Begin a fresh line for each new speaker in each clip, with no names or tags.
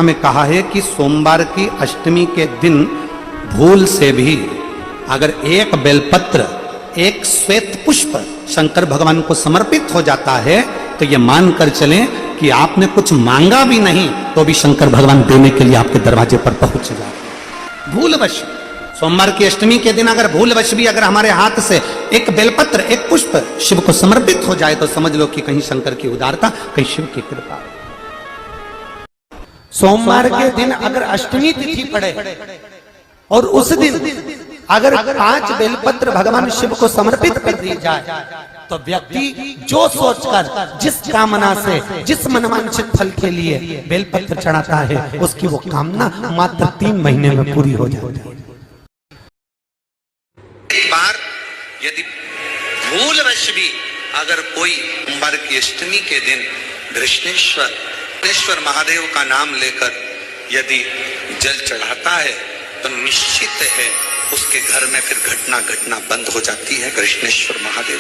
में कहा है कि सोमवार की अष्टमी के दिन भूल से भी अगर एक बेलपत्र, एक श्वेत पुष्प शंकर भगवान को समर्पित हो जाता है तो ये मानकर चलें कि आपने कुछ मांगा भी नहीं तो भी शंकर भगवान देने के लिए आपके दरवाजे पर पहुंच जाए। भूलवश सोमवार की अष्टमी के दिन अगर भूलवश भी अगर हमारे हाथ से एक बेलपत्र, एक पुष्प शिव को समर्पित हो जाए तो समझ लो कि कहीं शंकर की उदारता, कहीं शिव की कृपा।
सोमवार के दिन अगर अष्टमी तिथि पड़े और उस दिन अगर 5 बेलपत्र भगवान शिव को समर्पित कर दी जाए तो व्यक्ति जो सोचकर, जिस कामना से, जिस मनवांछित फल के लिए बेलपत्र चढ़ाता है उसकी वो कामना मात्र 3 महीने में पूरी हो जाती है।
एक बार यदि भूलवश भी अगर कोई सोमवार की अष्टमी के दिन कृष्णेश्वर महादेव का नाम लेकर यदि जल चढ़ाता है तो निश्चित है उसके घर में फिर घटना बंद हो जाती है। कृष्णेश्वर महादेव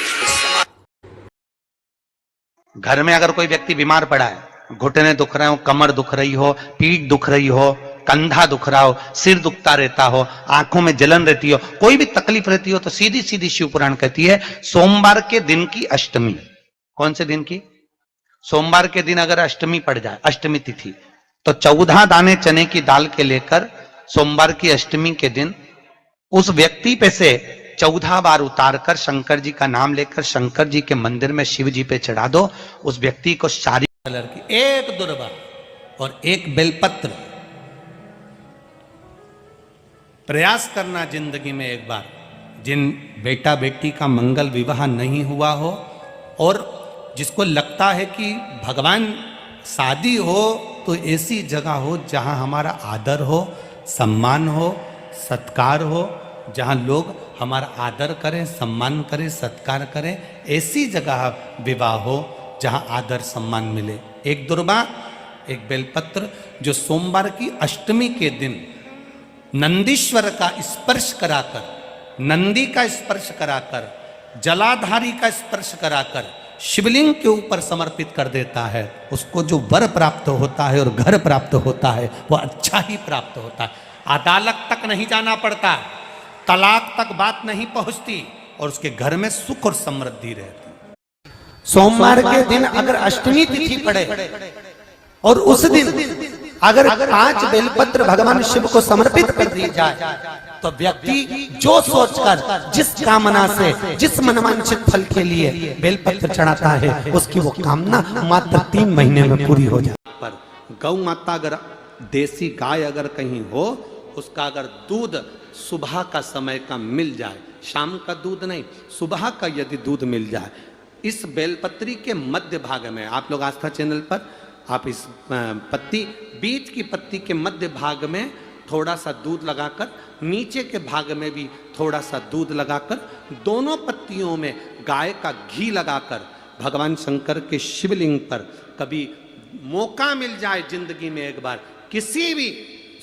घर में अगर कोई व्यक्ति बीमार पड़ा है, घुटने दुख रहे हो, कमर दुख रही हो, पीठ दुख रही हो, कंधा दुख रहा हो, सिर दुखता रहता हो, आंखों में जलन रहती हो, कोई भी तकलीफ रहती हो तो सीधी सीधी शिव पुराण कहती है सोमवार के दिन की अष्टमी। कौन से दिन की? सोमवार के दिन अगर अष्टमी पड़ जाए, अष्टमी तिथि, तो 14 दाने चने की दाल के लेकर सोमवार की अष्टमी के दिन उस व्यक्ति पे से 14 बार उतारकर शंकर जी का नाम लेकर शंकर जी के मंदिर में शिव जी पे चढ़ा दो। उस व्यक्ति को सारी कलर की एक दुर्वा और एक बेलपत्र प्रयास करना जिंदगी में एक बार। जिन बेटा बेटी का मंगल विवाह नहीं हुआ हो और जिसको लगता है कि भगवान शादी हो तो ऐसी जगह हो जहां हमारा आदर हो, सम्मान हो, सत्कार हो, जहां लोग हमारा आदर करें, सम्मान करें, सत्कार करें, ऐसी जगह विवाह हो जहां आदर सम्मान मिले। एक दुर्वा, एक बेलपत्र जो सोमवार की अष्टमी के दिन नंदीश्वर का स्पर्श कराकर, नंदी का स्पर्श कराकर, जलाधारी का स्पर्श कराकर शिवलिंग के ऊपर समर्पित कर देता है, उसको जो वर प्राप्त होता है और घर प्राप्त होता है वो अच्छा ही प्राप्त होता है। अदालत तक नहीं जाना पड़ता, तलाक तक बात नहीं पहुंचती और उसके घर में सुख और समृद्धि रहती।
सोमवार के दिन अगर अष्टमी तिथि पड़े और उस दिन अगर 5 बेलपत्र भगवान शिव को समर्पित कर दी जाए तो व्यक्ति जो सोचकर, जिस कामना से, जिस मनवांछित फल के लिए बेलपत्र चढ़ाता है उसकी वो कामना मात्र 3 महीने में पूरी हो जाती है।
पर गौ माता अगर देसी गाय अगर कहीं हो, उसका अगर दूध सुबह का समय का मिल जाए, शाम का दूध नहीं, सुबह का यदि दूध मिल जाए, इस बेलपत्री के मध्य भाग में, आप लोग आस्था चैनल पर आप इस पत्ती, बीच की पत्ती के मध्य भाग में थोड़ा सा दूध लगाकर, नीचे के भाग में भी थोड़ा सा दूध लगाकर, दोनों पत्तियों में गाय का घी लगाकर भगवान शंकर के शिवलिंग पर कभी मौका मिल जाए जिंदगी में एक बार, किसी भी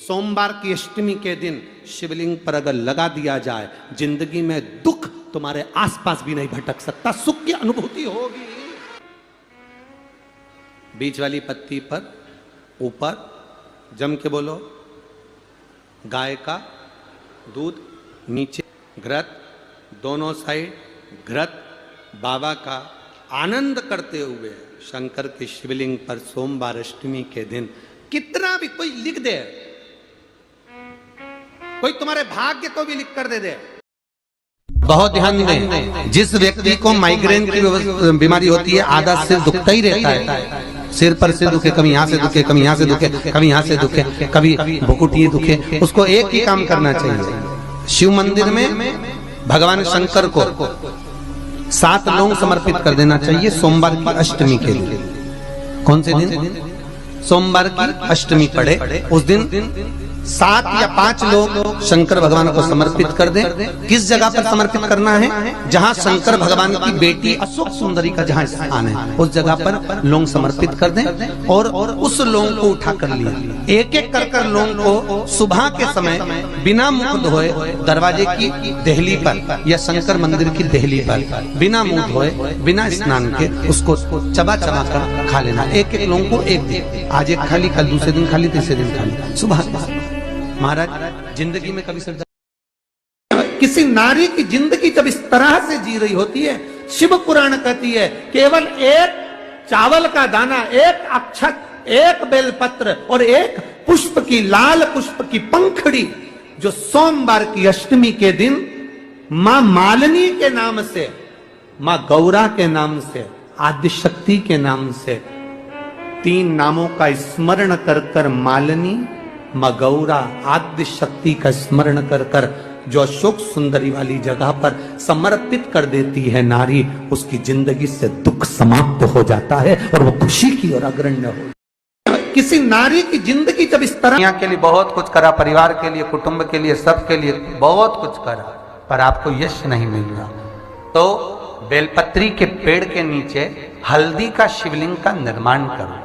सोमवार की अष्टमी के दिन शिवलिंग पर अगर लगा दिया जाए, जिंदगी में दुख तुम्हारे आसपास भी नहीं भटक सकता, सुख की अनुभूति होगी। बीच वाली पत्ती पर ऊपर जम के बोलो गाय का दूध, नीचे घृत, दोनों साइड घृत, बाबा का आनंद करते हुए शंकर के शिवलिंग पर सोमवार अष्टमी के दिन कितना भी कोई लिख दे, कोई तुम्हारे भाग्य को भी लिख कर दे दे।
बहुत ध्यान दें, जिस व्यक्ति को माइग्रेन की बीमारी होती है, आधा सिर दुखता ही रहता है, सिर पर सिर दुखे, कभी यहाँ से दुखे, कभी यहाँ से दुखे, कभी यहाँ से दुखे, कभी भुकुटी दुखे, उसको एक ही काम करना चाहिए, शिव मंदिर में भगवान शंकर को 7 लौंग समर्पित कर देना चाहिए सोमवार की अष्टमी के लिए। कौन से दिन? सोमवार की अष्टमी पड़े उस दिन 7 या 5 लोग शंकर भगवान को समर्पित कर दें। किस जगह पर समर्पित करना है? जहां शंकर भगवान की बेटी अशोक सुंदरी का जहां स्थान है, उस जगह पर लौंग समर्पित कर दें और उस लौंग को उठा कर लिया, एक एक कर लोगों को सुबह के समय बिना मुख धोए दरवाजे की देहली पर या शंकर मंदिर की देहली पर बिना मुंह धोए बिना स्नान के उसको चबा चबा कर खा लेना। एक एक लोगों को एक दिन, आज एक खाली, कल दूसरे दिन खाली, तीसरे दिन खाली, सुबह। महाराज जिंदगी में कभी किसी नारी की जिंदगी जब इस तरह से जी रही होती है, शिव पुराण कहती है केवल एक चावल का दाना, एक अक्षत, एक बेलपत्र और एक पुष्प की, लाल पुष्प की पंखड़ी, जो सोमवार की अष्टमी के दिन मां मालिनी के नाम से, मां गौरा के नाम से, आदिशक्ति के नाम से, 3 नामों का स्मरण कर कर मालिनी, मां गौरा, आदिशक्ति का स्मरण कर कर जो अशोक सुंदरी वाली जगह पर समर्पित कर देती है नारी, उसकी जिंदगी से दुख समाप्त हो जाता है और वो खुशी की ओर अग्रण्य हो। किसी नारी की जिंदगी जब इस तरह के लिए बहुत कुछ करा, परिवार के लिए, कुटुंब के लिए, सबके लिए बहुत कुछ करा, पर आपको यश नहीं मिल रहा, तो बेलपत्री के पेड़ के नीचे हल्दी का शिवलिंग का निर्माण करो।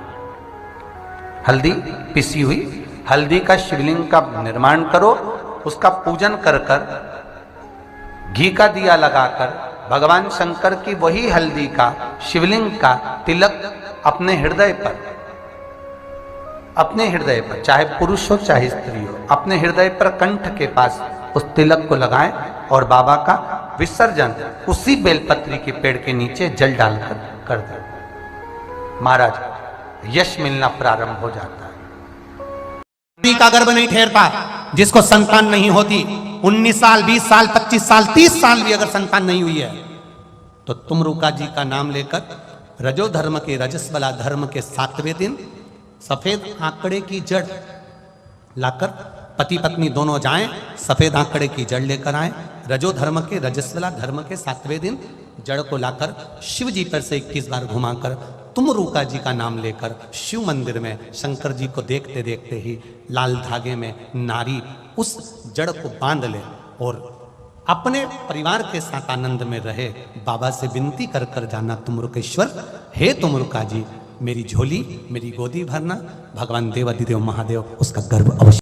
हल्दी पिसी हुई हल्दी का शिवलिंग का निर्माण करो, उसका पूजन कर कर, घी का दिया लगाकर भगवान शंकर की वही हल्दी का शिवलिंग का तिलक अपने हृदय पर, चाहे पुरुष हो चाहे स्त्री हो, अपने हृदय पर कंठ के पास उस तिलक को लगाएं और बाबा का विसर्जन उसी बेलपत्री के पेड़ के नीचे जल डालकर कर दें। महाराज यश मिलना प्रारंभ हो जाता है।
का गर्भ नहीं ठहरता, जिसको संतान नहीं होती, 19 साल, 20 साल, 25 साल, 30 साल भी अगर संतान नहीं हुई है, तो तुमरुका जी का नाम लेकर रजो धर्म के, रजस्वला धर्म के 7वें दिन सफेद आंकड़े की जड़ लाकर पति पत्नी दोनों जाएं, सफेद आंकड़े की जड़ लेकर आए, रजो धर्म के, रजस्वला धर्म के 7वें दिन जड़ को लाकर शिव जी पर से 21 बार घुमाकर तुमरुका जी का नाम लेकर शिव मंदिर में शंकर जी को देखते देखते ही लाल धागे में नारी उस जड़ को बांध ले और अपने परिवार के साथ आनंद में रहे। बाबा से विनती कर कर जाना, तुमरुकेश्वर, हे तुमरुका जी, मेरी झोली, मेरी गोदी भरना, भगवान देवाधिदेव महादेव उसका गर्भ अवश्य